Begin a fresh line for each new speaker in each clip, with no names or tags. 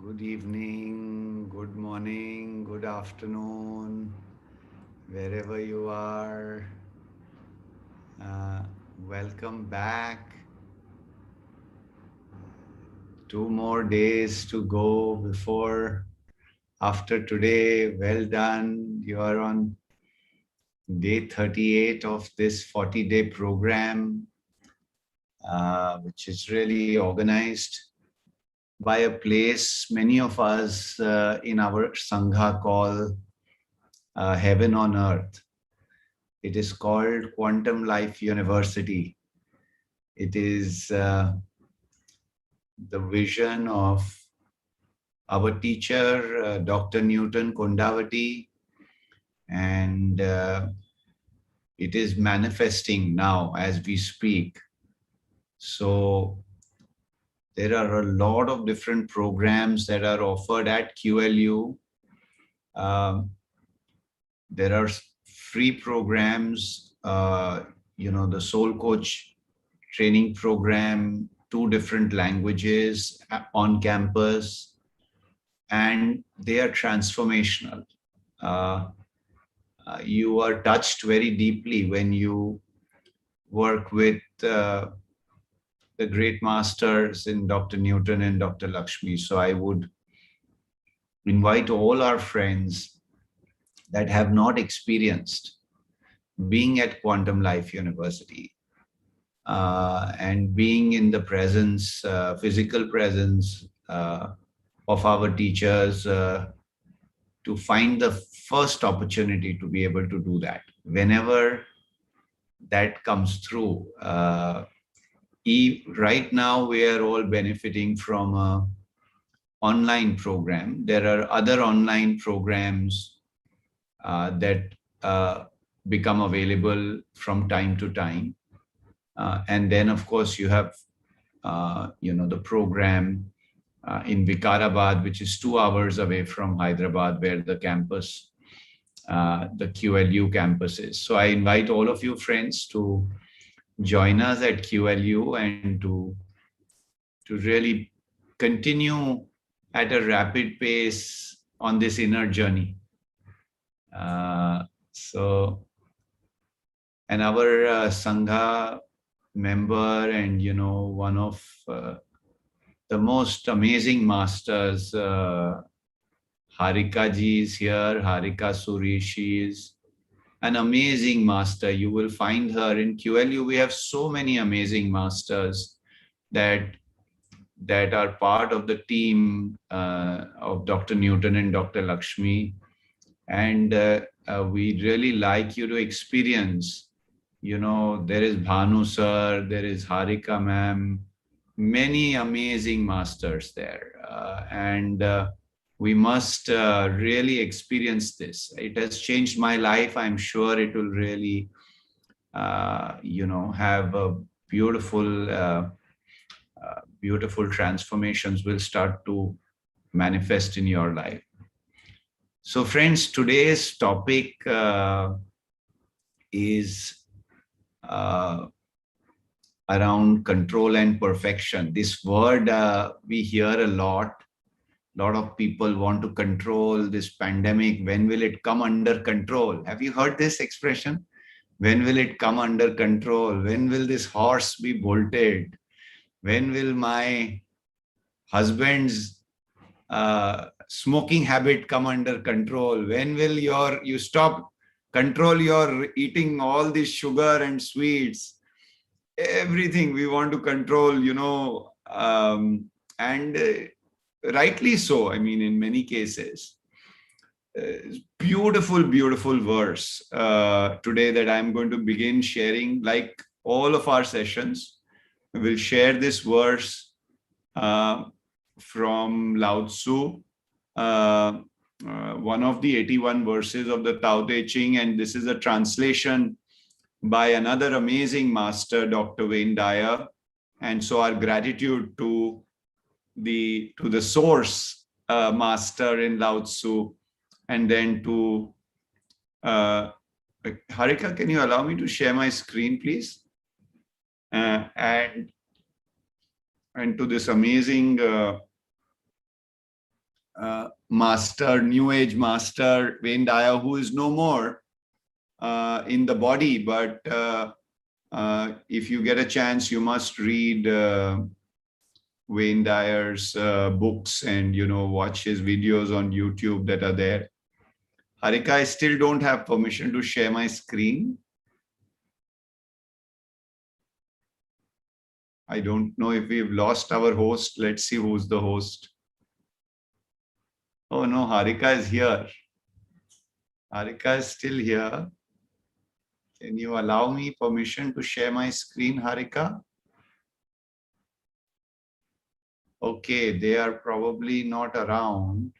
Good evening, good morning, good afternoon, wherever you are. Uh, Welcome back. 2 more days to go after today. Well done. You are on day 38 of this 40-day program, which is really organized by a place many of us in our Sangha call Heaven on Earth. It is called Quantum Life University. It is the vision of our teacher, Dr. Newton Kondavati, and it is manifesting now as we speak. So there are a lot of different programs that are offered at QLU. There are free programs, the Soul Coach training program, 2 different languages on campus, and they are transformational. You are touched very deeply when you work with the great masters in Dr. Newton and Dr.Lakshmi. So I would invite all our friends that have not experienced being at Quantum Life University and being in the presence, physical presence of our teachers to find the first opportunity to be able to do that. Whenever that comes through, right now we are all benefiting from an online program. There are other online programs that become available from time to time. And then, of course, you have, the program in Vikarabad, which is 2 hours away from Hyderabad, where the campus, the QLU campus is. So I invite all of you friends to join us at QLU and to really continue at a rapid pace on this inner journey. So, and our Sangha member and, one of the most amazing masters, Harika ji is here. Harika Suri, she is an amazing master. You will find her in QLU. We have so many amazing masters that are part of the team of Dr. Newton and Dr.Lakshmi. And we really like you to experience, there is Bhanu sir, there is Harika ma'am, many amazing masters there. And we must really experience this. It has changed my life. I'm sure it will really, have a beautiful, beautiful transformations will start to manifest in your life. So friends, today's topic is around control and perfection. This word we hear a lot. A lot of people want to control this pandemic. When will it come under control? Have you heard this expression? When will it come under control? When will this horse be bolted? When will my husband's smoking habit come under control? When will you stop control your eating all this sugar and sweets? Everything we want to control, and rightly so. I mean, in many cases, beautiful, beautiful verse today that I'm going to begin sharing. Like all of our sessions, we will share this verse from Lao Tzu, one of the 81 verses of the Tao Te Ching, and this is a translation by another amazing master, Dr. Wayne Dyer. And so our gratitude to the source master in Lao Tzu, and then to Harika, can you allow me to share my screen, please? And to this amazing master, New Age master, Wayne Dyer, who is no more in the body, but if you get a chance, you must read Wayne Dyer's books and, watch his videos on YouTube that are there. Harika, I still don't have permission to share my screen. I don't know if we've lost our host. Let's see who's the host. Oh no, Harika is here. Harika is still here. Can you allow me permission to share my screen, Harika? Okay, they are probably not around.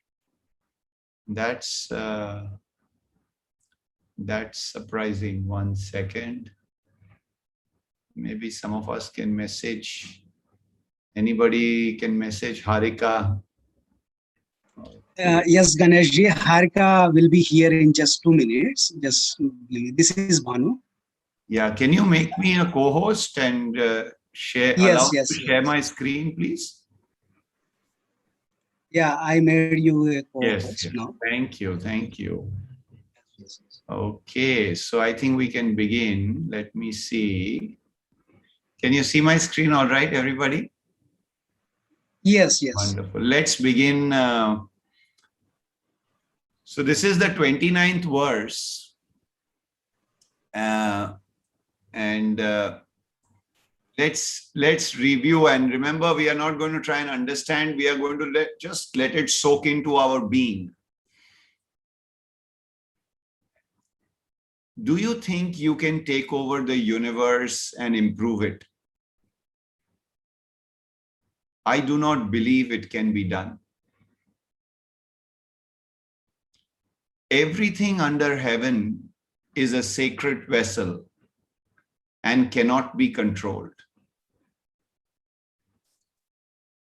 That's surprising. 1 second. Maybe some of us can message. Anybody can message Harika?
Yes, Ganeshji, Harika will be here in just 2 minutes. Just this is Bhanu.
Yeah, can you make me a co-host and share?
Yes,
allow
yes,
me to
yes.
share my screen, please?
Yeah, I made you a co-host
Yes.
now.
Thank you. Thank you.
Yes, yes.
Okay, so I think we can begin. Let me see. Can you see my screen all right, everybody?
Yes, yes.
Wonderful. Let's begin. So this is the 29th verse. And let's review, and remember, we are not going to try and understand. We are going to just let it soak into our being. Do you think you can take over the universe and improve it? I do not believe it can be done. Everything under heaven is a sacred vessel and cannot be controlled.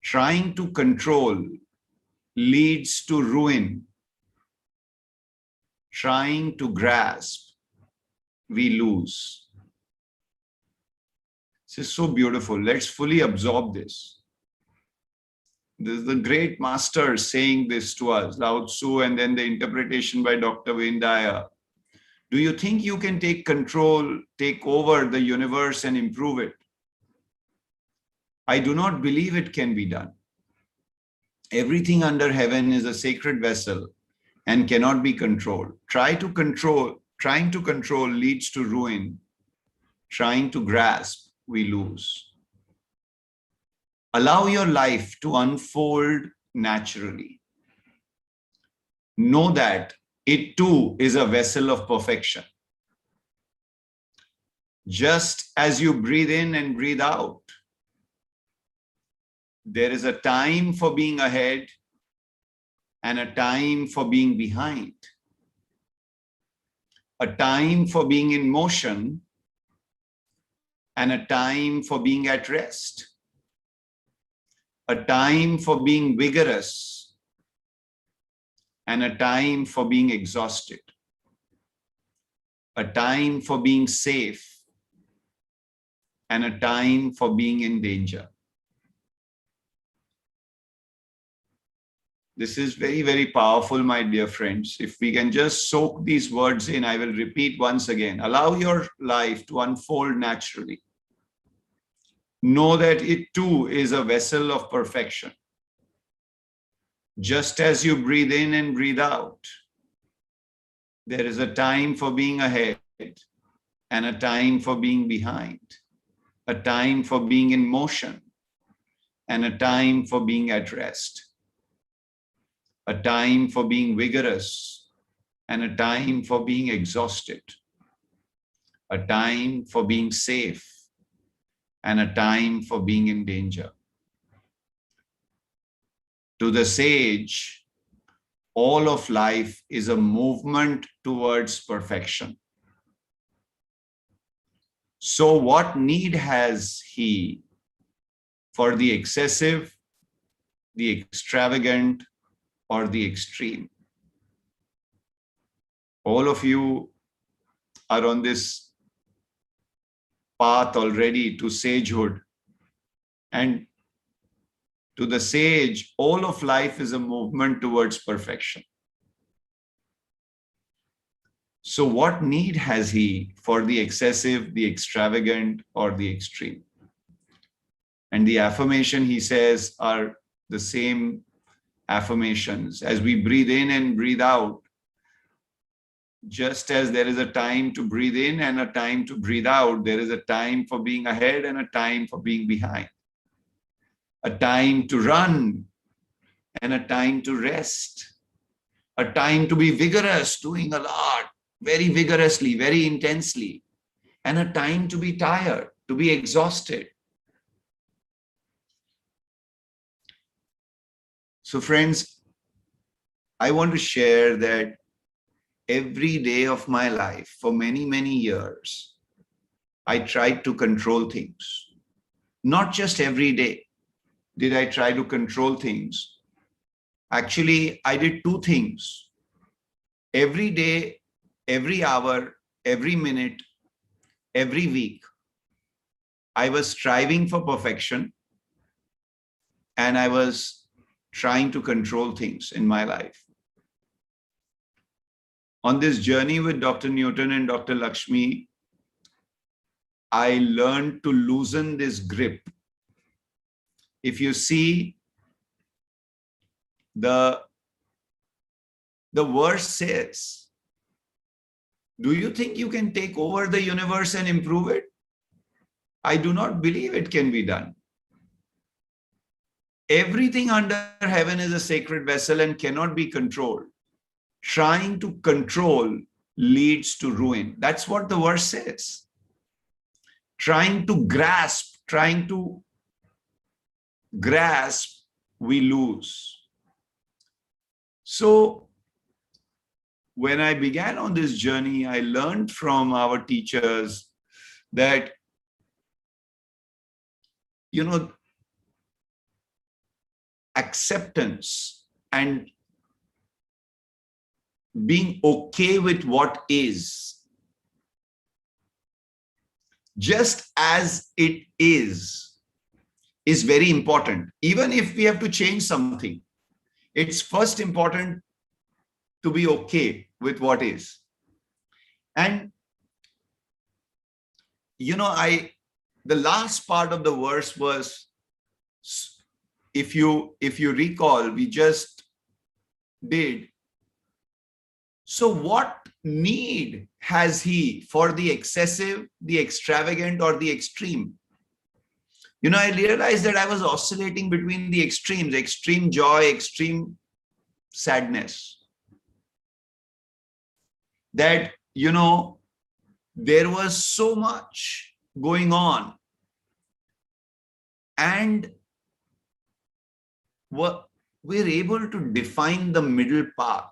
Trying to control leads to ruin. Trying to grasp, we lose. This is so beautiful. Let's fully absorb this. This is the great master saying this to us, Lao Tzu, and then the interpretation by Dr. Vendaya. Do you think you can take control, take over the universe and improve it? I do not believe it can be done. Everything under heaven is a sacred vessel and cannot be controlled. Trying to control leads to ruin. Trying to grasp, we lose. Allow your life to unfold naturally. Know that it too is a vessel of perfection. Just as you breathe in and breathe out, there is a time for being ahead and a time for being behind. A time for being in motion and a time for being at rest. A time for being vigorous and a time for being exhausted. A time for being safe and a time for being in danger. This is very, very powerful, my dear friends. If we can just soak these words in, I will repeat once again. Allow your life to unfold naturally. Know that it too is a vessel of perfection. Just as you breathe in and breathe out, there is a time for being ahead and a time for being behind, a time for being in motion and a time for being at rest. A time for being vigorous and a time for being exhausted, a time for being safe and a time for being in danger. To the sage, all of life is a movement towards perfection. So what need has he for the excessive, the extravagant, or the extreme? All of you are on this path already to sagehood. And to the sage, all of life is a movement towards perfection. So what need has he for the excessive, the extravagant, or the extreme? And the affirmation he says are the same affirmations. As we breathe in and breathe out, just as there is a time to breathe in and a time to breathe out, there is a time for being ahead and a time for being behind. A time to run and a time to rest. A time to be vigorous, doing a lot, very vigorously, very intensely. And a time to be tired, to be exhausted. So friends, I want to share that every day of my life, for many, many years, I tried to control things. Not just every day did I try to control things. Actually, I did two things. Every day, every hour, every minute, every week, I was striving for perfection and I was trying to control things in my life. On this journey with Dr. Newton and Dr. Lakshmi, I learned to loosen this grip. If you see, the verse says, do you think you can take over the universe and improve it? I do not believe it can be done. Everything under heaven is a sacred vessel and cannot be controlled. Trying to control leads to ruin. That's what the verse says. Trying to grasp, we lose. So when I began on this journey, I learned from our teachers that, acceptance and being okay with what just as it is very important. Even if we have to change something, it's first important to be okay with what is. And the last part of the verse was, if you recall, we just did. So what need has he for the excessive, the extravagant, or the extreme? I realized that I was oscillating between the extremes, extreme joy, extreme sadness. That, there was so much going on. And we're able to define the middle path.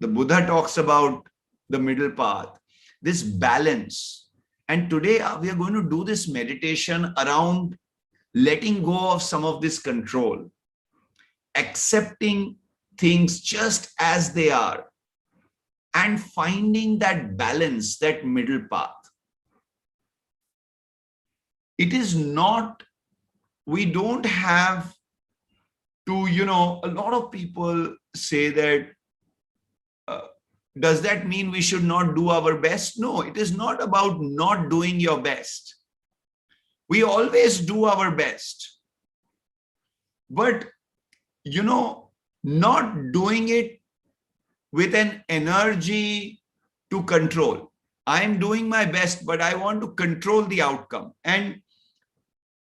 The Buddha talks about the middle path, this balance. And today we are going to do this meditation around letting go of some of this control, accepting things just as they are, and finding that balance, that middle path. It is not, we don't have to, a lot of people say that, does that mean we should not do our best? No, it is not about not doing your best. We always do our best. But, not doing it with an energy to control. I'm doing my best, but I want to control the outcome. And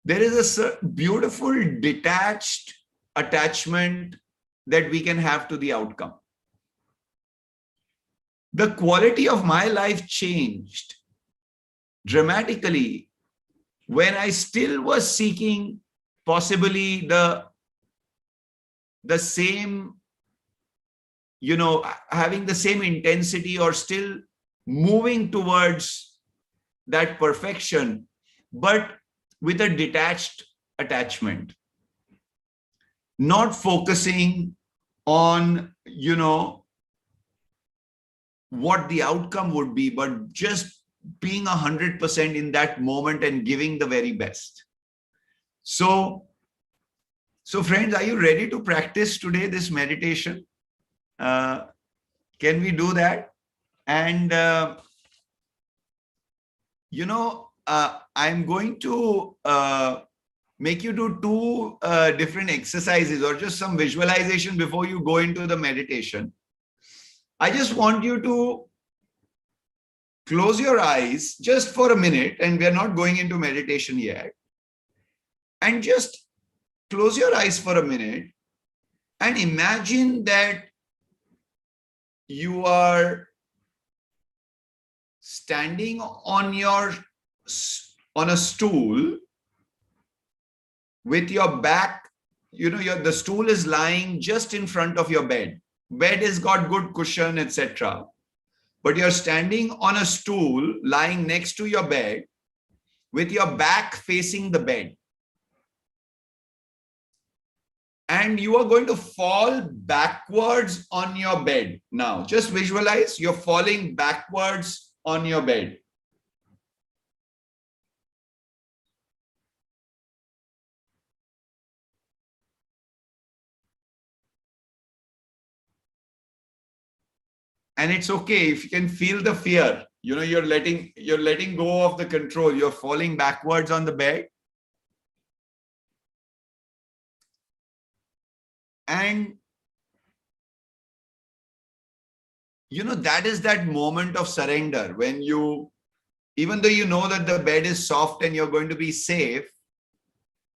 there is a beautiful detached attachment that we can have to the outcome. The quality of my life changed dramatically when I still was seeking possibly the same, having the same intensity or still moving towards that perfection, but with a detached attachment, not focusing on, what the outcome would be, but just being 100% in that moment and giving the very best. So friends, are you ready to practice today this meditation? Can we do that? And, I'm going to make you do two different exercises or just some visualization before you go into the meditation. I just want you to close your eyes just for a minute, and we are not going into meditation yet. And just close your eyes for a minute and imagine that you are standing on a stool with your back, the stool is lying just in front of your bed. Bed has got good cushion, etc. But you're standing on a stool lying next to your bed with your back facing the bed. And you are going to fall backwards on your bed. Now, just visualize you're falling backwards on your bed. And it's okay if you can feel the fear. You're letting go of the control. You're falling backwards on the bed. And, that is that moment of surrender when even though you know that the bed is soft and you're going to be safe,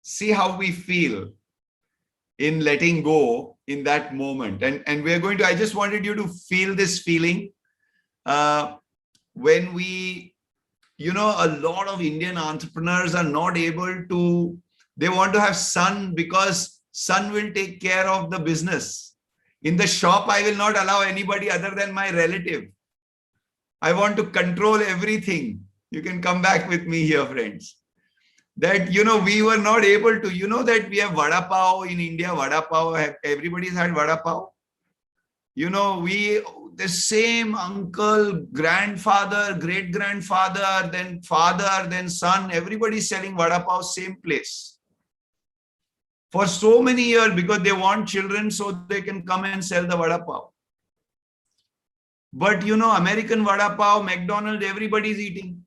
see how we feel in letting go in that moment. And we're going to, I just wanted you to feel this feeling when we, a lot of Indian entrepreneurs are not able to, they want to have sun because sun will take care of the business. In the shop, I will not allow anybody other than my relative. I want to control everything. You can come back with me here, friends. that, we were not able to, that we have vada pav in India, vada pav, everybody's had vada pav. The same uncle, grandfather, great grandfather, then father, then son, everybody's selling vada pav, same place. For so many years, because they want children so they can come and sell the vada pav. But American vada pav, McDonald's, everybody's eating.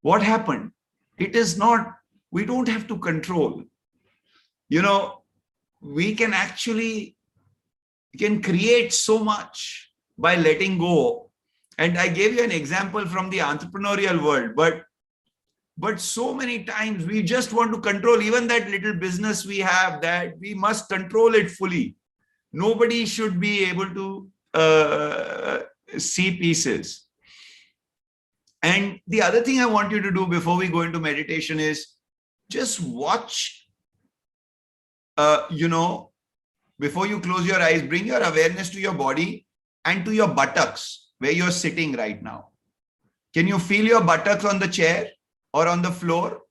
What happened? It is not, we don't have to control. We can actually, can create so much by letting go. And I gave you an example from the entrepreneurial world, but so many times we just want to control even that little business we have, that we must control it fully. Nobody should be able to see pieces. And the other thing I want you to do before we go into meditation is just watch, before you close your eyes, bring your awareness to your body and to your buttocks, where you're sitting right now. Can you feel your buttocks on the chair or on the floor?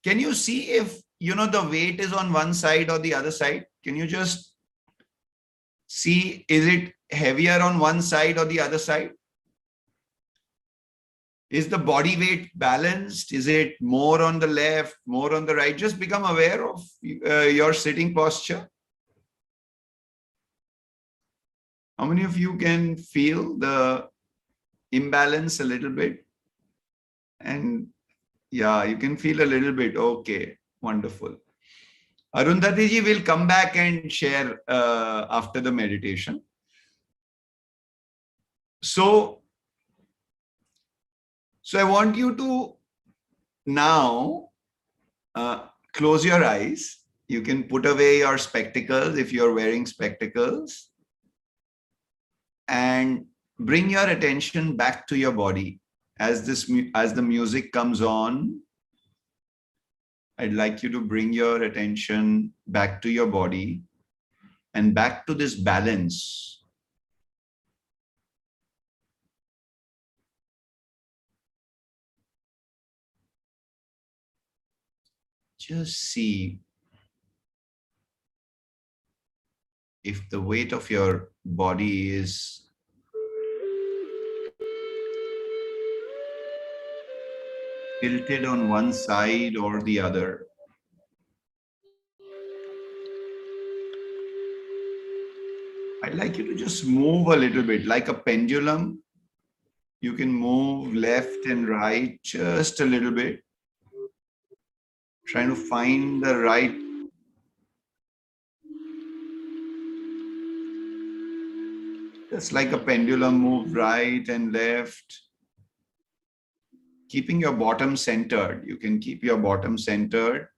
Can you see if, the weight is on one side or the other side? Can you just see, is it heavier on one side or the other side? Is the body weight balanced? Is it more on the left, more on the right? Just become aware of your sitting posture. How many of you can feel the imbalance a little bit? And yeah, you can feel a little bit. Okay, wonderful. Arundhati ji will come back and share after the meditation. So I want you to now close your eyes. You can put away your spectacles if you're wearing spectacles, and bring your attention back to your body. As the music comes on, I'd like you to bring your attention back to your body and back to this balance. Just see if the weight of your body is tilted on one side or the other. I'd like you to just move a little bit like a pendulum. You can move left and right just a little bit, trying to find the right. Just like a pendulum, move right and left. Keeping your bottom centered. You can keep your bottom centered.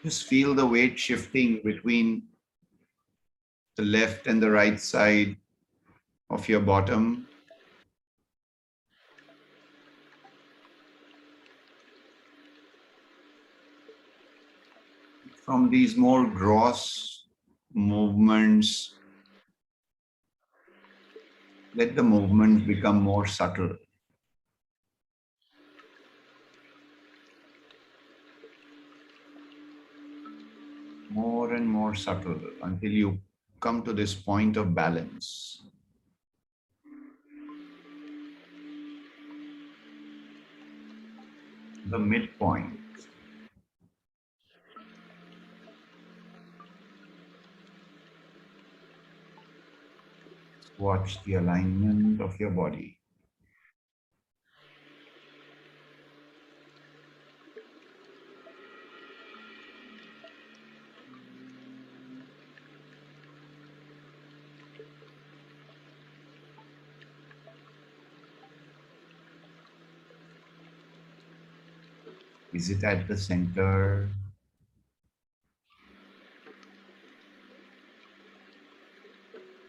Just feel the weight shifting between the left and the right side of your bottom. From these more gross movements, let the movements become more subtle. More and more subtle until you come to this point of balance. The midpoint. Watch the alignment of your body. Is it at the center?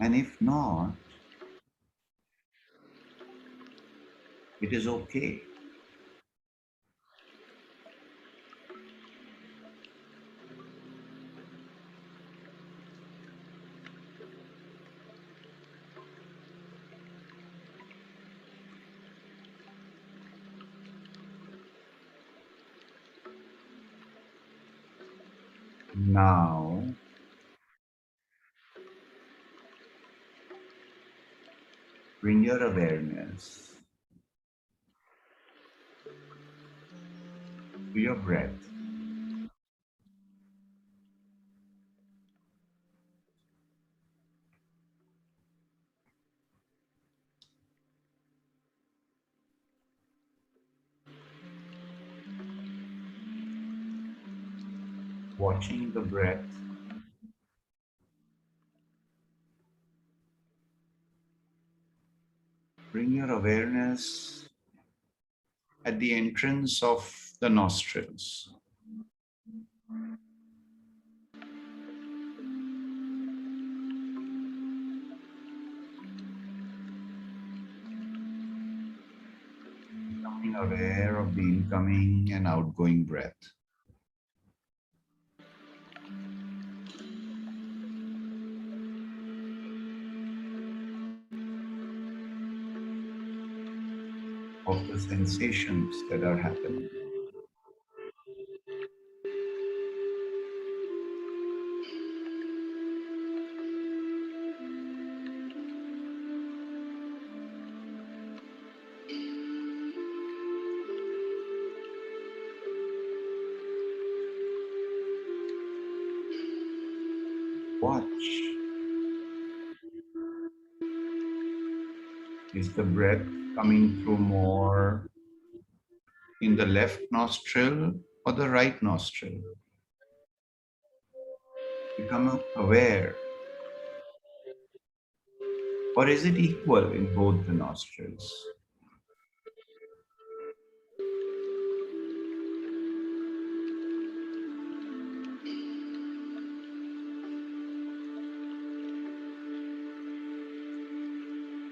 And if not, it is okay. Now, bring your awareness to your breath. Watching the breath, bring your awareness at the entrance of the nostrils. Becoming aware of the incoming and outgoing breath. Of the sensations that are happening. Watch. Is the breath coming through more in the left nostril or the right nostril? Become aware. Or is it equal in both the nostrils?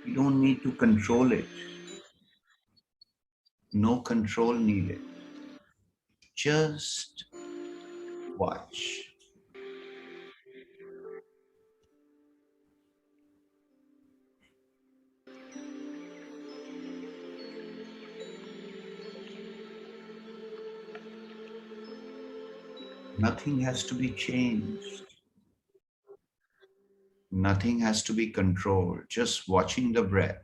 You don't need to control it. No control needed. Just watch. Nothing has to be changed. Nothing has to be controlled. Just watching the breath.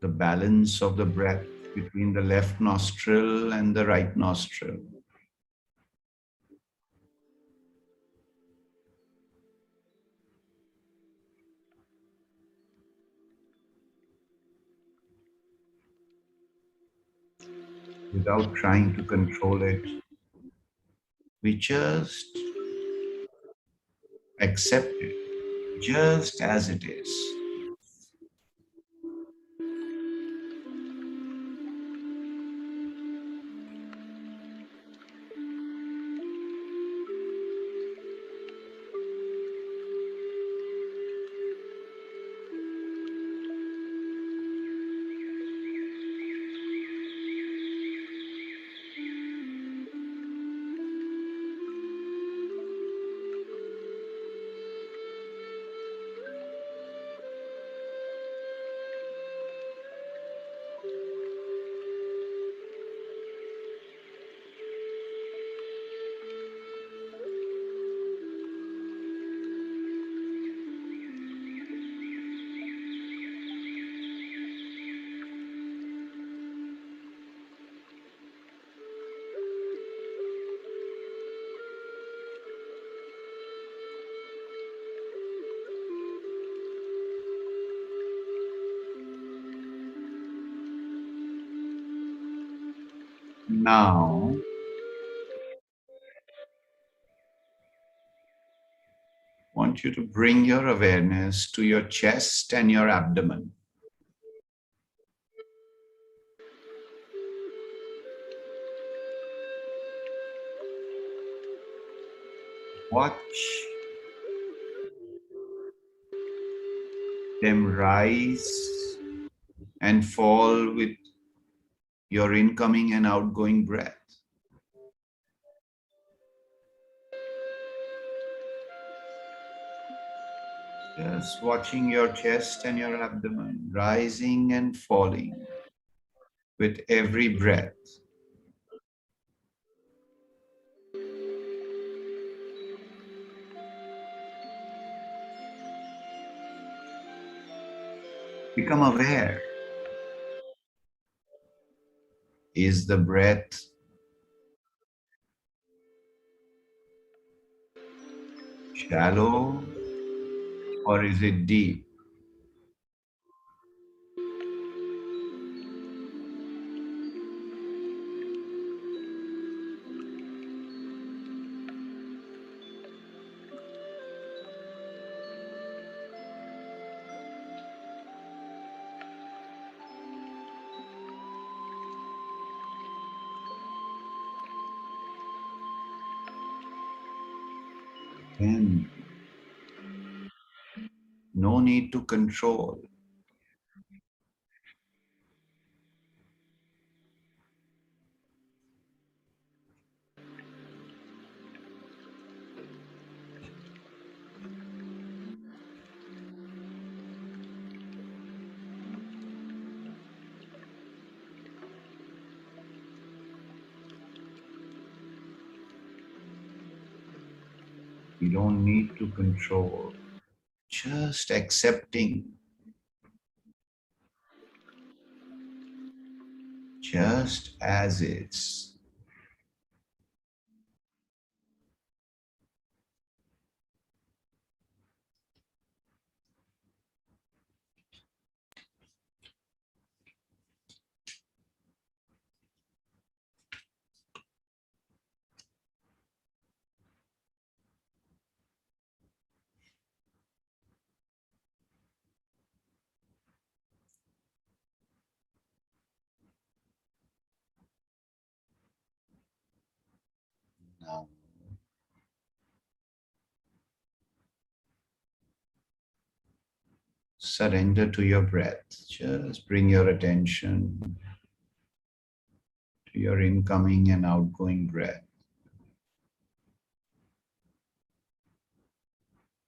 The balance of the breath between the left nostril and the right nostril. Without trying to control it, we just accept it just as it is. Now, I want you to bring your awareness to your chest and your abdomen. Watch them rise and fall with your incoming and outgoing breath. Just watching your chest and your abdomen rising and falling. with every breath. Become aware. Is the breath shallow or is it deep? And no need to control. You don't need to control. Just accepting, just as is. Now, surrender to your breath. Just bring your attention to your incoming and outgoing breath.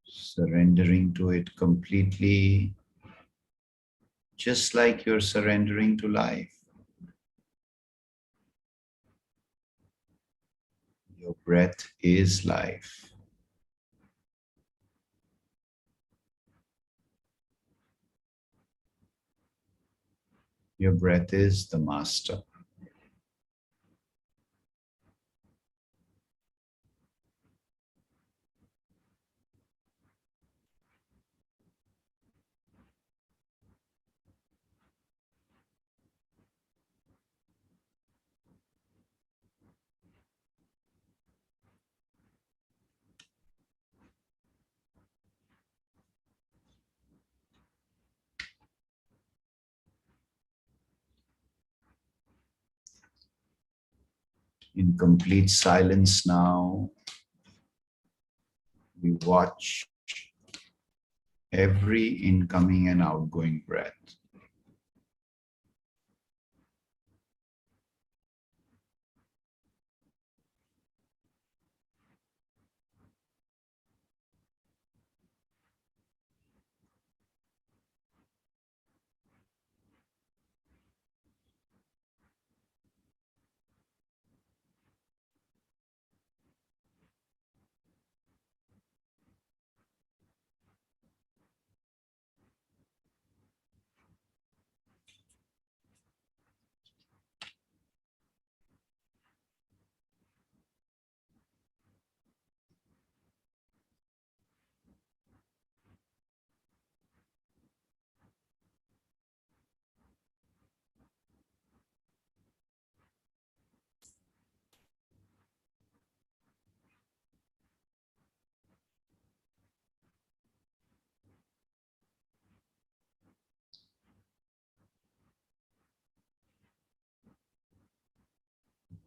Surrendering to it completely, just like you're surrendering to life. Your breath is life. Your breath is the master. In complete silence now, we watch every incoming and outgoing breath.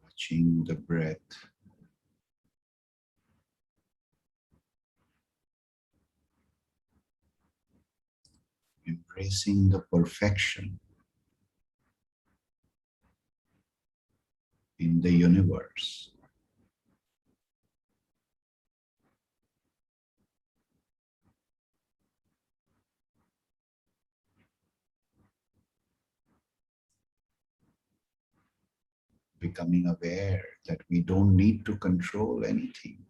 Watching the breath, embracing the perfection in the universe. becoming aware that we don't need to control anything.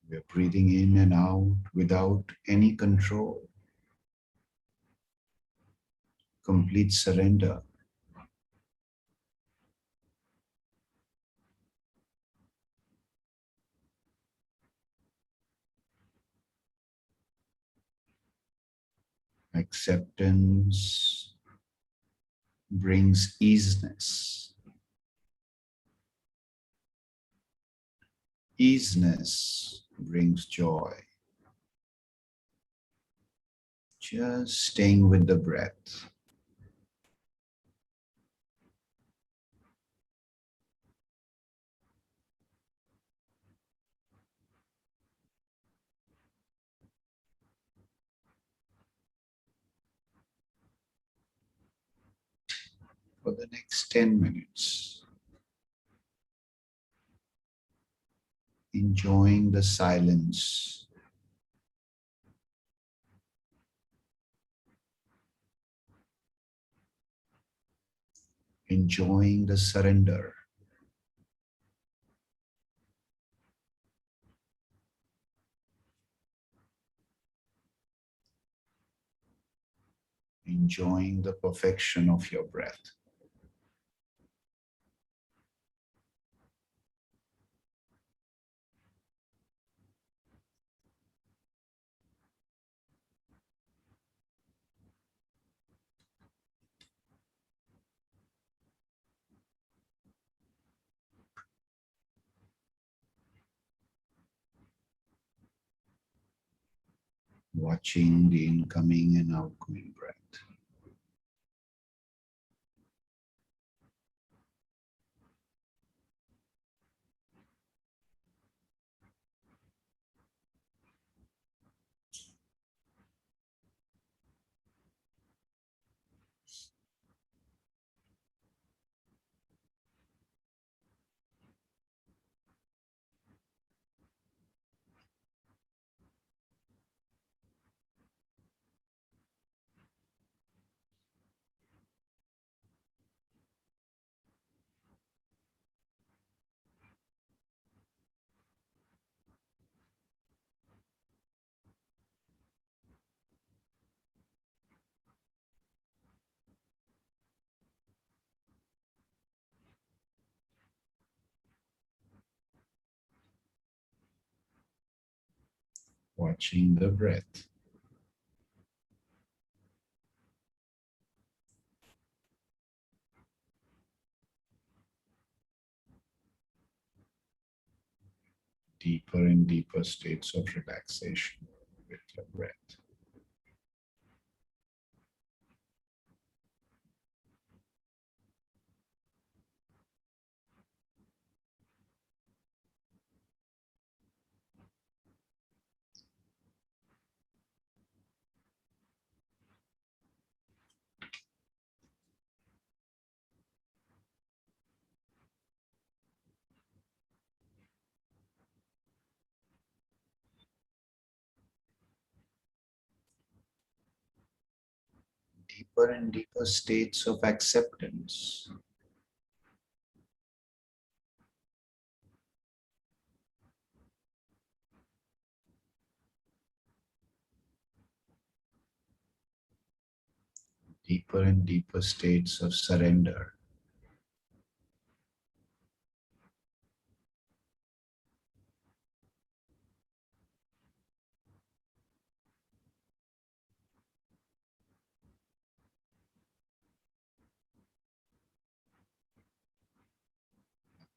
We're breathing in and out without any control. Complete surrender. Acceptance brings easiness. Easiness brings joy. Just staying with the breath. For the next 10 minutes, enjoying the silence, enjoying the surrender, enjoying the perfection of your breath. Watching the incoming and outgoing breath. Watching the breath. Deeper and deeper states of relaxation with your breath. Deeper and deeper states of acceptance. Deeper and deeper states of surrender.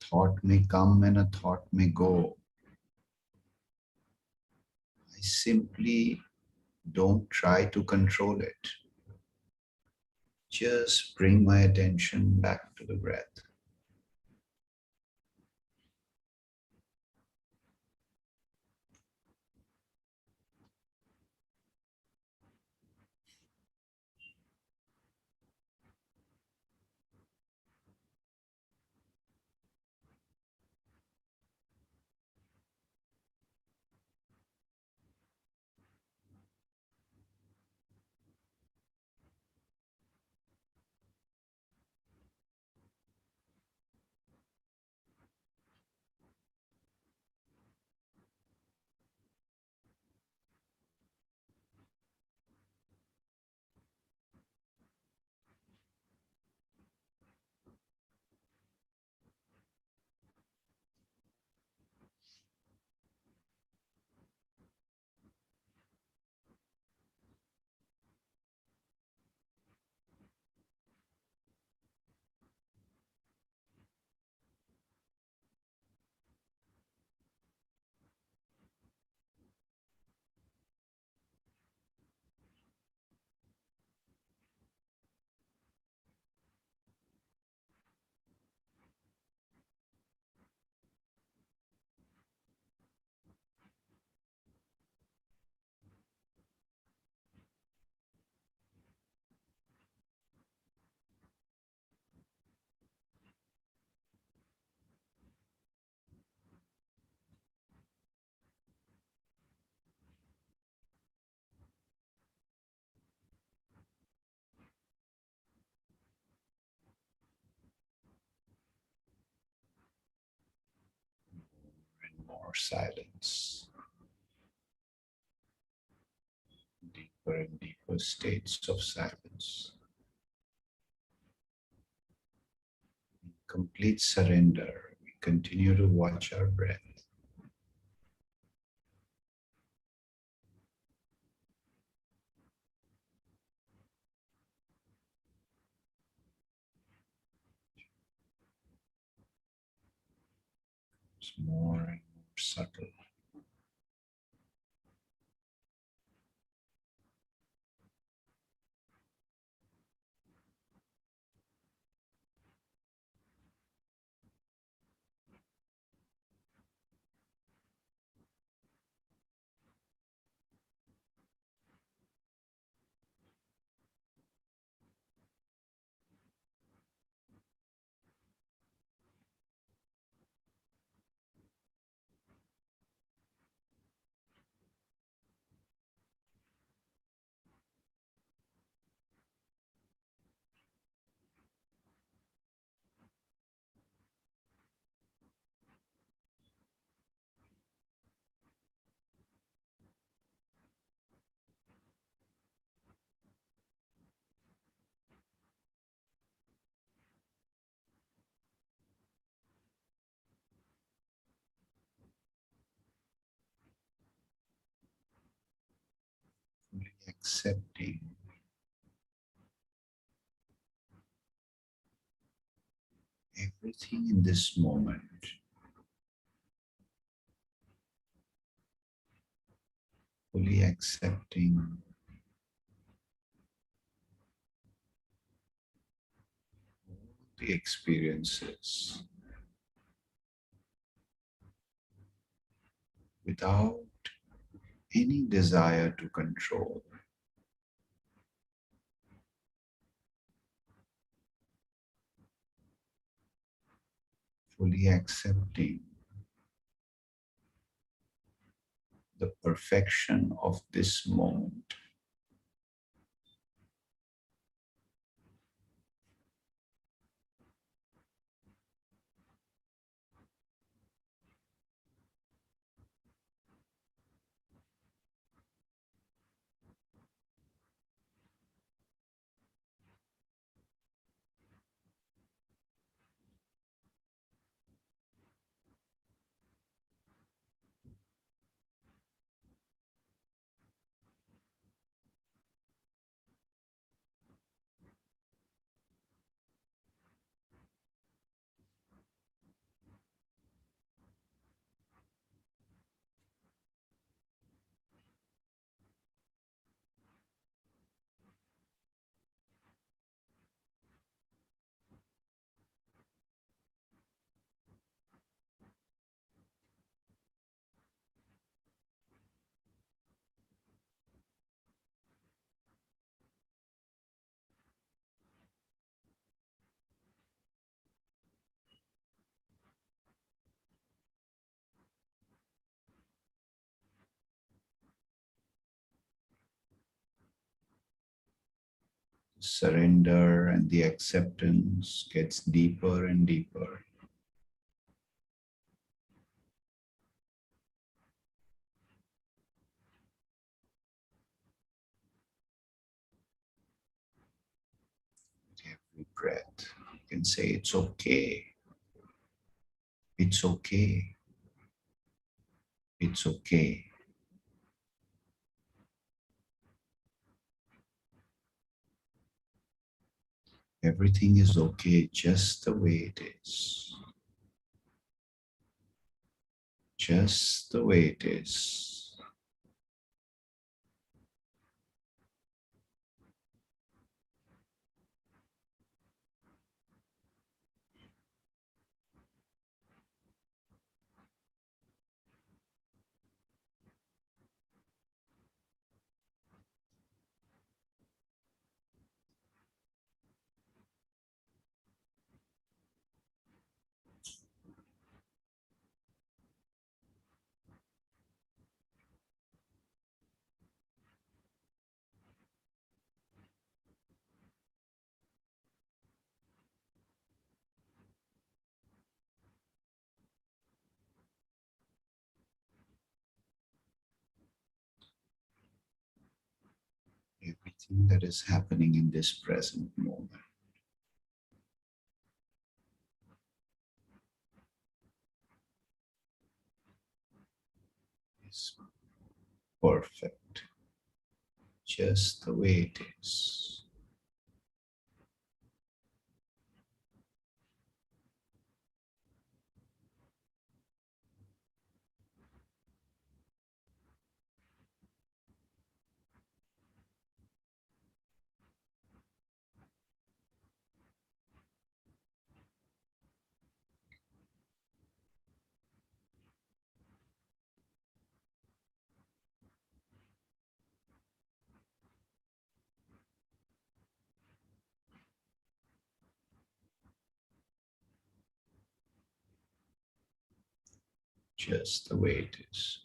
Thought may come and a thought may go. I simply don't try to control it. Just bring my attention back to the breath. silence, deeper and deeper states of silence. In complete surrender, we continue to watch our breath. It's more and more subtle. Fully accepting everything in this moment. Fully accepting the experiences without any desire to control. Fully accepting the perfection of this moment. Surrender and the acceptance gets deeper and deeper. With every breath, you can say, it's okay. It's okay. It's okay. Everything is okay just the way it is. Just the way it is. everything that is happening in this present moment is perfect, just the way it is. Just the way it is.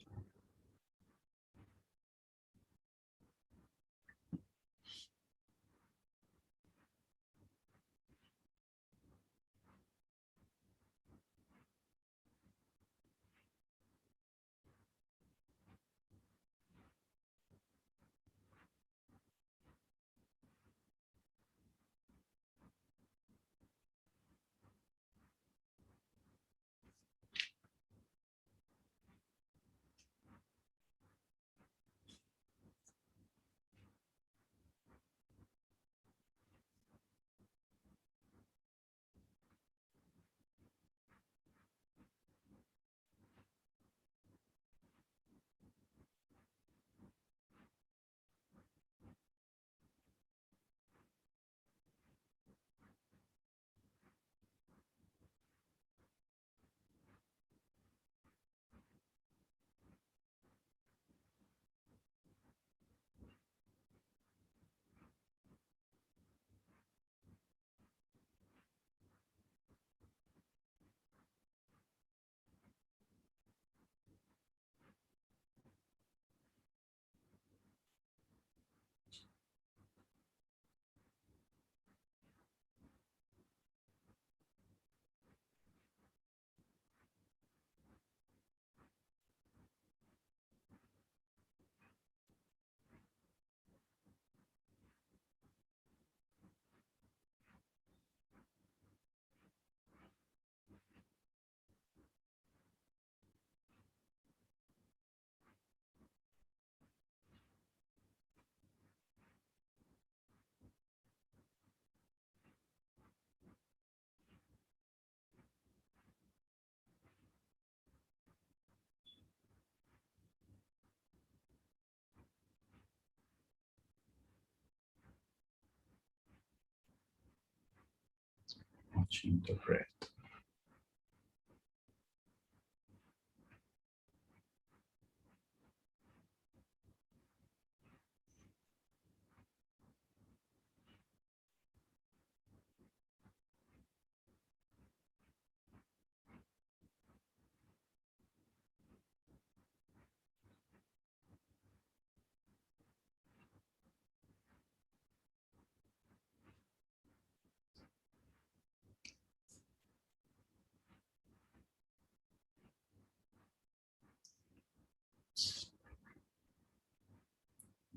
Watching the breath.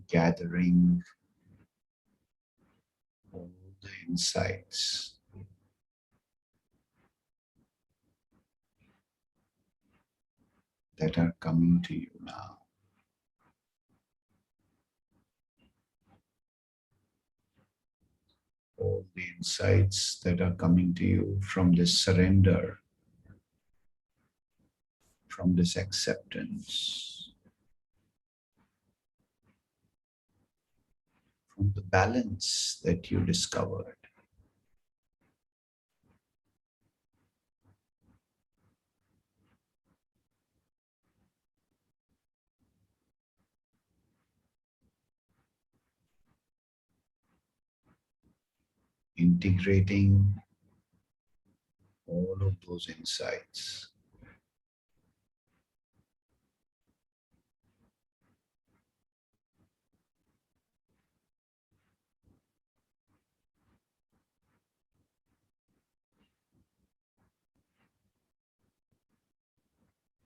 Gathering all the insights that are coming to you now. All the insights that are coming to you from this surrender, from this acceptance, from the balance that you discovered. Integrating all of those insights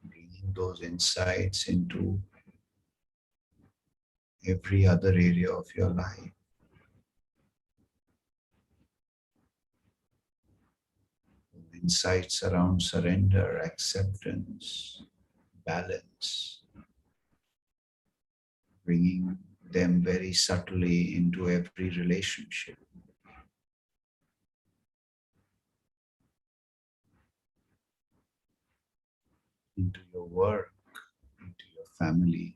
bringing those insights into every other area of your life. insights around surrender, acceptance, balance, bringing them very subtly into every relationship, into your work, into your family.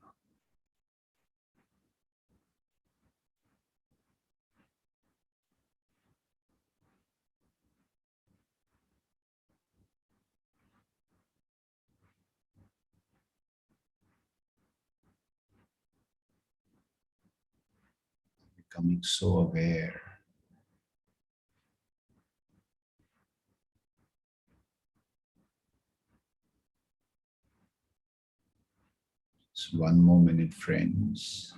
Becoming so aware. Just one more minute, friends.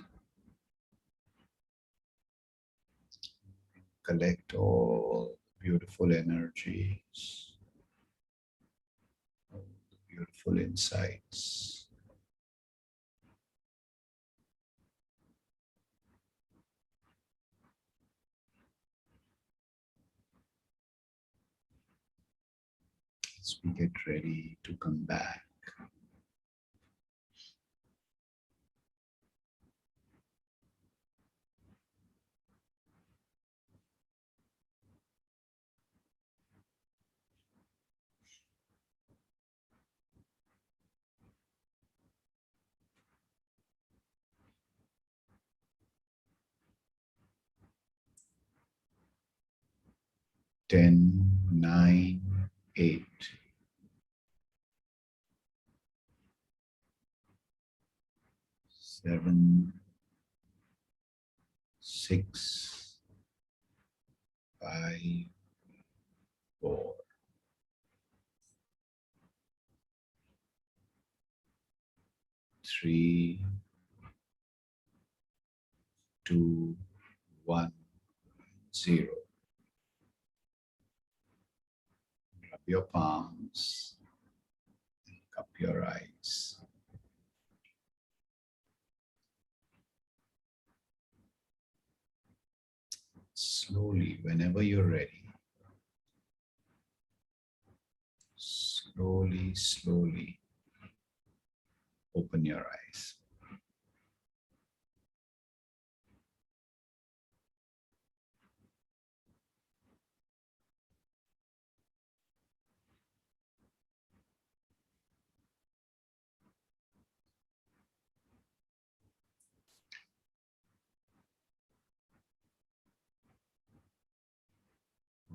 Collect all beautiful energies, all the beautiful insights. As we get ready to come back. Ten, 9, 8, 7, 6, 5, 4, 3, 2, 1, 0. Rub your palms, cup your eyes. Slowly, whenever you're ready, slowly open your eyes.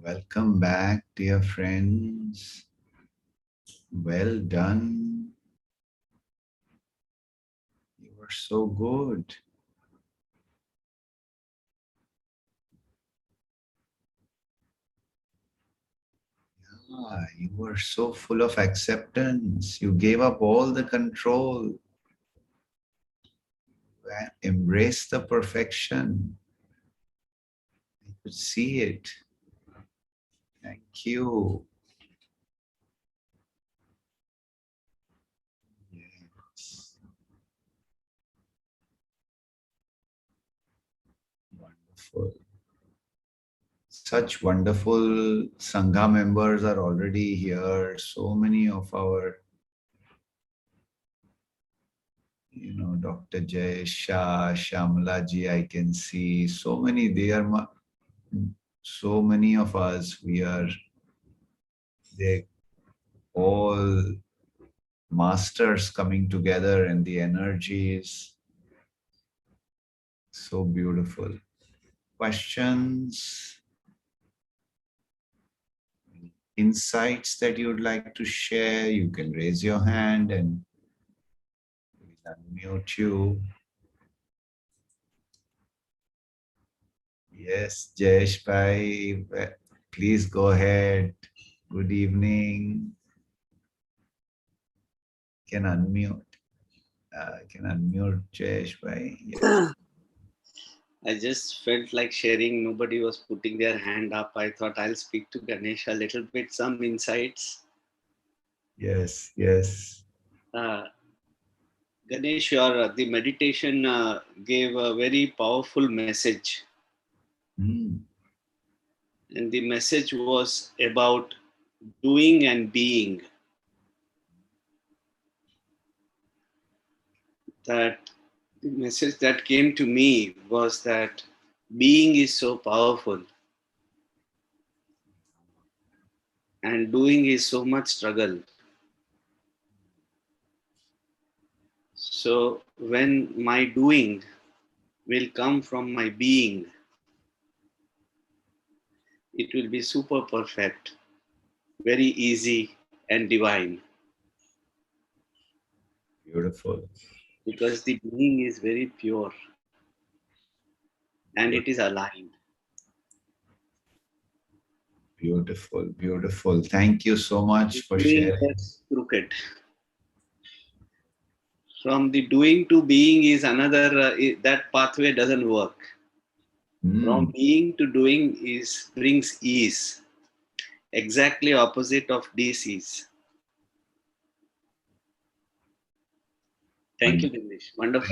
Welcome back, dear friends. Well done. You were so good. You were so full of acceptance. You gave up all the control. Embrace the perfection. I could see it. Thank you. Yes. Wonderful. Such wonderful Sangha members are already here. So many of our, Dr. Jay Shah, Shamala ji, I can see so many. So many of us. They all masters coming together, and the energy is so beautiful. Questions, insights that you'd like to share, you can raise your hand and we'll unmute you. Yes, Jayesh Bhai, please go ahead. Good evening. Can unmute. Can unmute Jayesh Bhai. Yes.
I just felt like sharing. Nobody was putting their hand up. I thought I'll speak to Ganesh a little bit, some insights.
Yes, yes.
Ganesh, the meditation gave a very powerful message.
Mm.
And the message was about doing and being, that the message that came to me was that being is so powerful and doing is so much struggle. So when my doing will come from my being, it will be super perfect, very easy and divine,
Beautiful.
because the being is very pure and it is aligned.
Beautiful, beautiful. Thank you so much
The
for
doing
sharing.
gets crooked. From the doing to being is another, that pathway doesn't work. From
Mm,
being to doing is brings ease, exactly opposite of disease. Thank you,
wonderful.
Ganesh. Wonderful.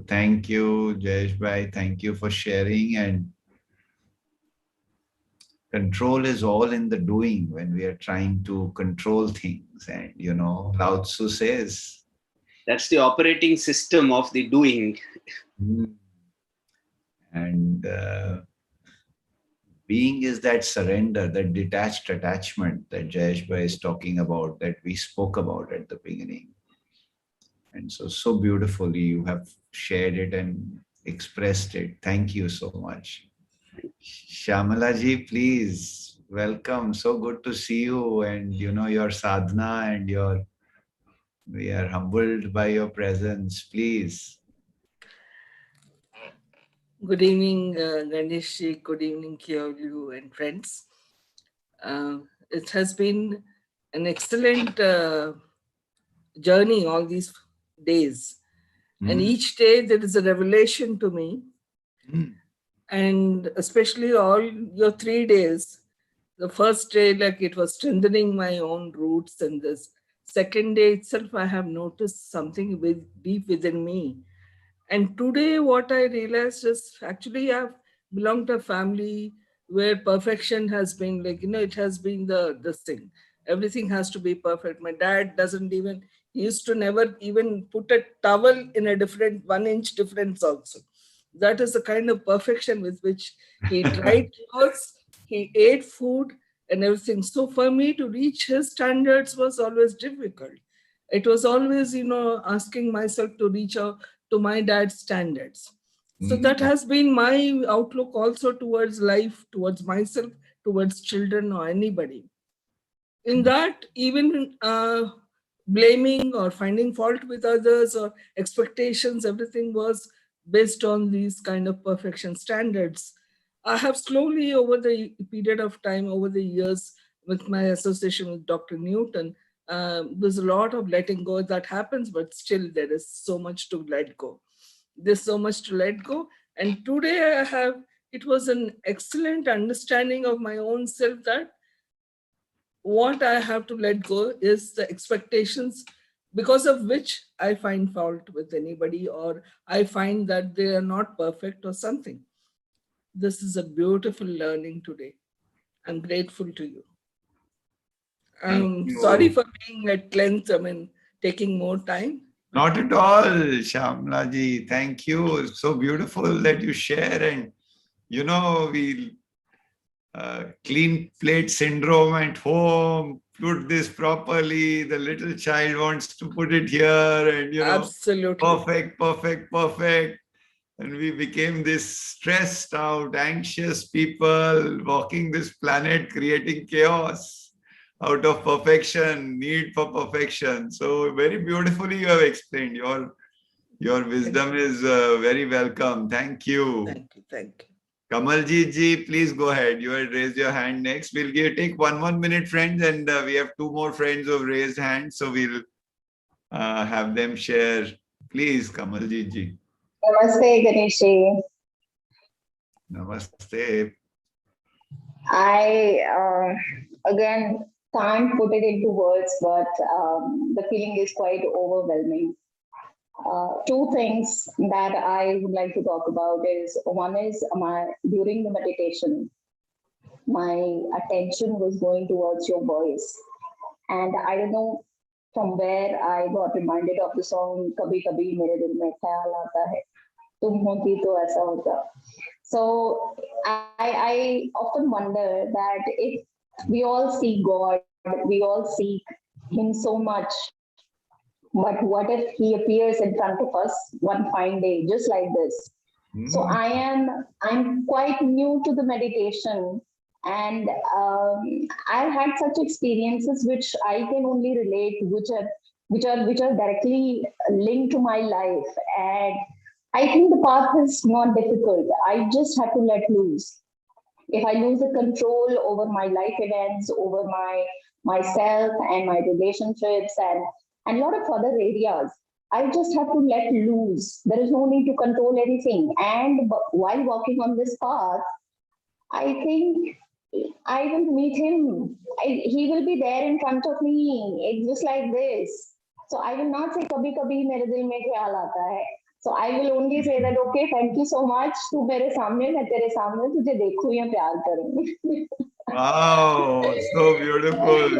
Thank you, Jayesh Bhai. Thank you for sharing. And control is all in the doing when we are trying to control things. And, Lao Tzu says,
That's the operating system of the doing.
mm, and being is that surrender, that detached attachment that Jayesh Bhai is talking about, that we spoke about at the beginning. And so beautifully you have shared it and expressed it. Thank you so much. Shamalaji, please welcome. So good to see you and your sadhana and we are humbled by your presence. Please.
Good evening, Ganesh. Good evening, QLU and friends. It has been an excellent journey all these days. And
Mm,
each day there is a revelation to me.
mm,
And especially all your 3 days. The first day, like it was strengthening my own roots. And this second day itself, I have noticed something deep within me. And today, what I realized is actually I've belonged to a family where perfection has been like, it has been this thing. Everything has to be perfect. My dad doesn't even, he used to never even put a towel in a different 1 inch difference also. That is the kind of perfection with which he tried clothes, he ate food and everything. So for me to reach his standards was always difficult. It was always, asking myself to reach out to my dad's standards. So that
mm,
has been my outlook also towards life, towards myself, towards children or anybody. In that, even blaming or finding fault with others or expectations, everything was based on these kind of perfection standards. I have slowly, over the period of time, over the years, with my association with Dr. Newton, there's a lot of letting go that happens, but still there is so much to let go. There's so much to let go. And today I have, it was an excellent understanding of my own self that what I have to let go is the expectations because of which I find fault with anybody or I find that they are not perfect or something. This is a beautiful learning today. I'm grateful to you.
thank
I'm sorry
you.
for being at length, taking more time.
Not at all, Shamlaji. Thank you. It's so beautiful that you share and we clean plate syndrome at home, put this properly. The little child wants to put it here and,
Absolutely.
perfect, perfect, perfect. And we became this stressed out, anxious people walking this planet, creating chaos out of perfection, need for perfection. So very beautifully you have explained. Your wisdom is very welcome. Thank you.
Thank you. Thank you.
Kamalji ji, please go ahead. You had raised your hand next. We'll take 1 minute, friends, and we have two more friends who have raised hands, so we'll have them share. Please, Kamalji ji.
Namaste, Ganeshi.
Namaste.
I again can't put it into words, but the feeling is quite overwhelming. Two things that I would like to talk about is one is during the meditation, my attention was going towards your voice. And I don't know from where I got reminded of the song Kabhi Kabhi Mere Dil Mein Khayal Aata Hai, Tum Hoti To Aisa Hota. So I often wonder that if we all see God, we all seek Him so much, but what if He appears in front of us one fine day, just like this? So I'm quite new to the meditation, and I've had such experiences which I can only relate, which are directly linked to my life, and I think the path is not difficult. I just have to let loose. If I lose the control over my life events, over myself and my relationships and a lot of other areas, I just have to let loose. There is no need to control anything. And while walking on this path, I think I will meet him. He will be there in front of me. It's just like this. So I will not say kabhi kabhi mere dil mein khayal aata hai. So I will only say that okay, thank you so much. तू मेरे सामने मैं तेरे सामने तुझे देखूं या प्यार करूं.
Wow, so beautiful.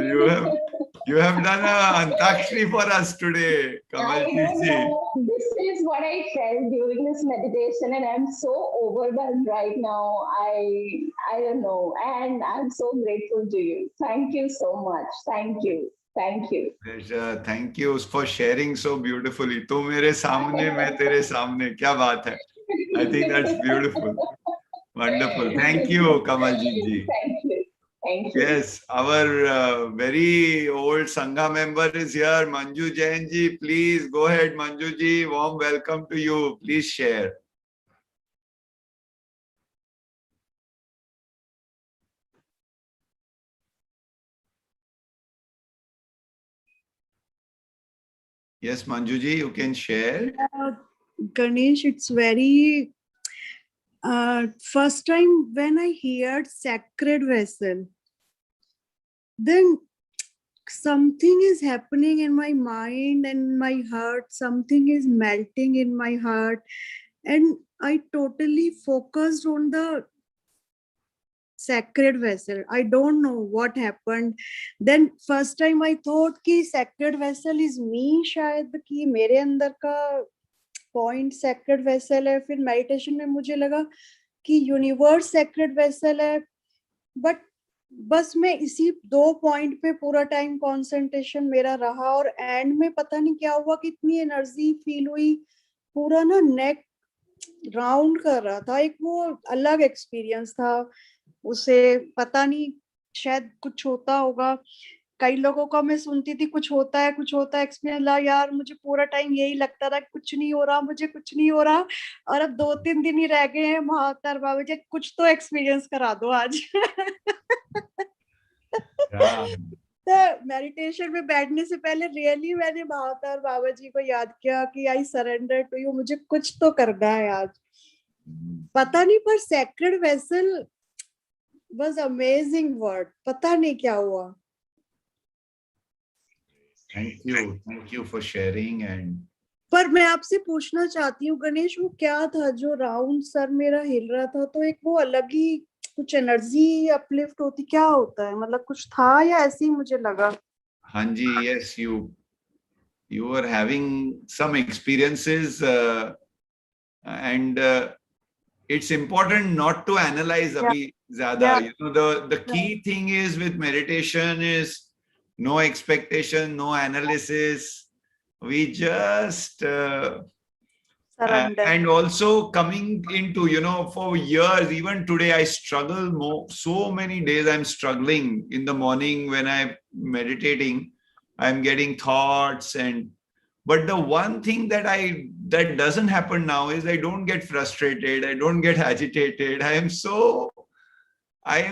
You have done a antakshri for us today,
I
Kamalji
don't
ji.
know. This is what I felt during this meditation, and I'm so overwhelmed right now. I don't know, and I'm so grateful to you. Thank you so much. Thank you. Thank you.
Pleasure. Thank you for sharing so beautifully. तू मेरे सामने मैं तेरे सामने क्या बात है? I think that's beautiful. Wonderful. Thank you, Kamalji ji.
Thank you. Thank you.
Yes, our very old Sangha member is here, Manju Jain ji. Please go ahead, Manju ji. Warm welcome to you. Please share. Yes, Manju ji, you can share.
Ganesh, it's very first time when I heard sacred vessel, then something is happening in my mind and my heart, something is melting in my heart, and I totally focused on the sacred vessel. I don't know what happened. Then first time I thought कि sacred vessel is me, शायद कि मेरे अंदर का point sacred vessel है. फिर meditation में मुझे लगा कि यूनिवर्स सेक्रेड वेसल है, बट बस मैं इसी 2 पॉइंट पे पूरा टाइम कंसंट्रेशन मेरा रहा, और एंड में पता नहीं क्या हुआ कि इतनी एनर्जी फील हुई, पूरा ना नेक राउंड कर रहा था. एक वो अलग एक्सपीरियंस था. उसे पता नहीं, शायद कुछ होता होगा. कई लोगों का मैं सुनती थी कुछ होता है एक्सपीरियंस ला. यार मुझे पूरा टाइम यही लगता था कुछ नहीं हो रहा, मुझे कुछ नहीं हो रहा. और अब 2-3 दिन ही रह गए हैं. महाअवतार बाबा जी कुछ तो एक्सपीरियंस करा दो आज. तो मेडिटेशन में बैठने से पहले रियली मैंने महाअवतार बाबा जी को याद किया कि आई सरेंडर टू यू, मुझे कुछ तो करना है आज. पता नहीं, पर sacred vessel was amazing word. पता नहीं क्या हुआ.
Thank you for sharing. And
पर मैं आपसे पूछना चाहती हूँ गणेश, वो क्या था जो राउंड सर मेरा हिल रहा था? तो एक वो अलग ही कुछ एनर्जी अपलिफ्ट होती, क्या होता है? मतलब कुछ था या ऐसे ही मुझे लगा?
हाँ जी, yes, you were having some experiences, and it's important not to analyze abhi zyada. You know, the key thing is with meditation is no expectation, no analysis. We just and also coming into, you know, for years, even today I struggle more. So many days I'm struggling. In the morning when I'm meditating, I'm getting thoughts, but the one thing that doesn't happen now is I don't get frustrated, I don't get agitated. I am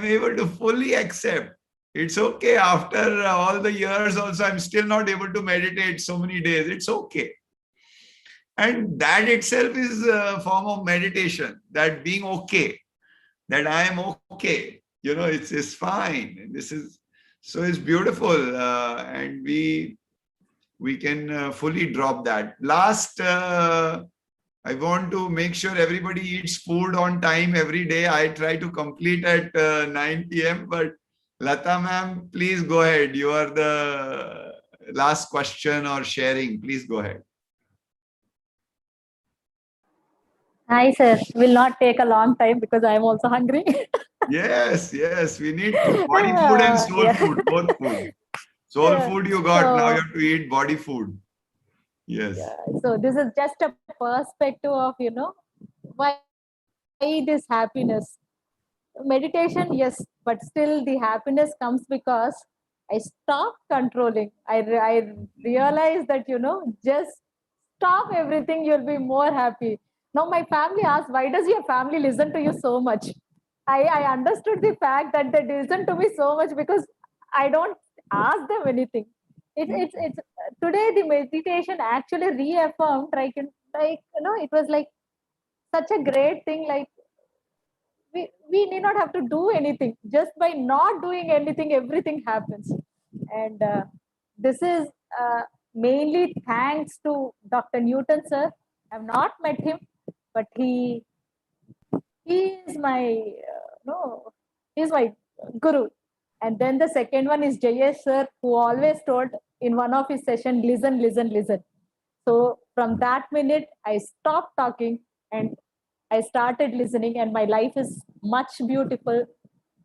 able to fully accept. It's okay. After all the years also, I'm still not able to meditate so many days. It's okay. And that itself is a form of meditation, that being okay, that I am okay. You know, it's fine. So it's beautiful. And we can fully drop that. Last I want to make sure everybody eats food on time every day. I try to complete at 9 p.m. But Lata ma'am, please go ahead. You are the last question or sharing. Please go ahead.
Hi, sir. Will not take a long time because I am also hungry.
Yes, yes. We need food. Body food and soul
Yeah.
food. Both food. Soul
Yeah.
food you got. Now you
So,
have to eat body food. Yes.
yeah. So this is just a perspective of, why this happiness. Meditation, yes, but still the happiness comes because I stop controlling. I realize that, just stop everything, you'll be more happy. Now my family asked, why does your family listen to you so much? I understood the fact that they listen to me so much because I don't ask them anything. It's today the meditation actually reaffirmed, it was like such a great thing. Like we need not have to do anything. Just by not doing anything, everything happens. And this is mainly thanks to Dr. Newton, sir. I've not met him, but he is my no, he's my guru. And then the second one is Jayesh sir, who always told in one of his session, listen, listen, listen. So from that minute, I stopped talking and I started listening, and my life is much beautiful,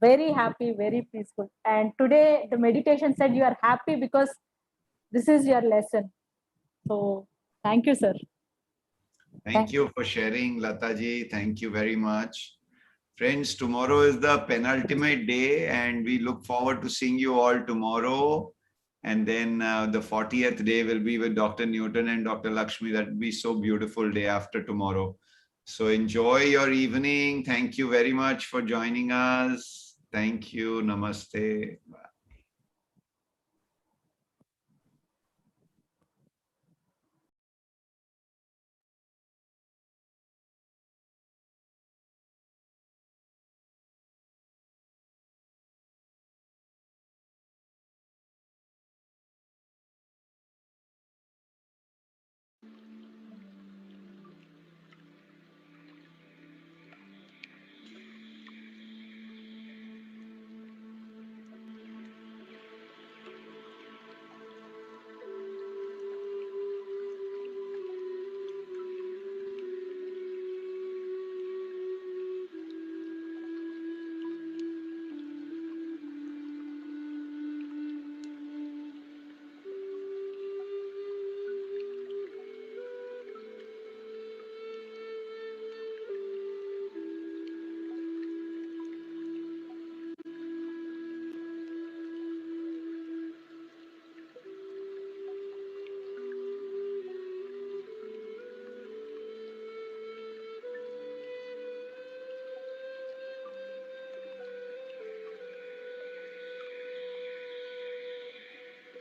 very happy, very peaceful. And today, the meditation said you are happy because this is your lesson. So thank you, sir.
Thank you for sharing, Lataji. Thank you very much. Friends, tomorrow is the penultimate day, and we look forward to seeing you all tomorrow. And then the 40th day will be with Dr. Newton and Dr. Lakshmi. That will be so beautiful day after tomorrow. So enjoy your evening. Thank you very much for joining us. Thank you. Namaste. Bye.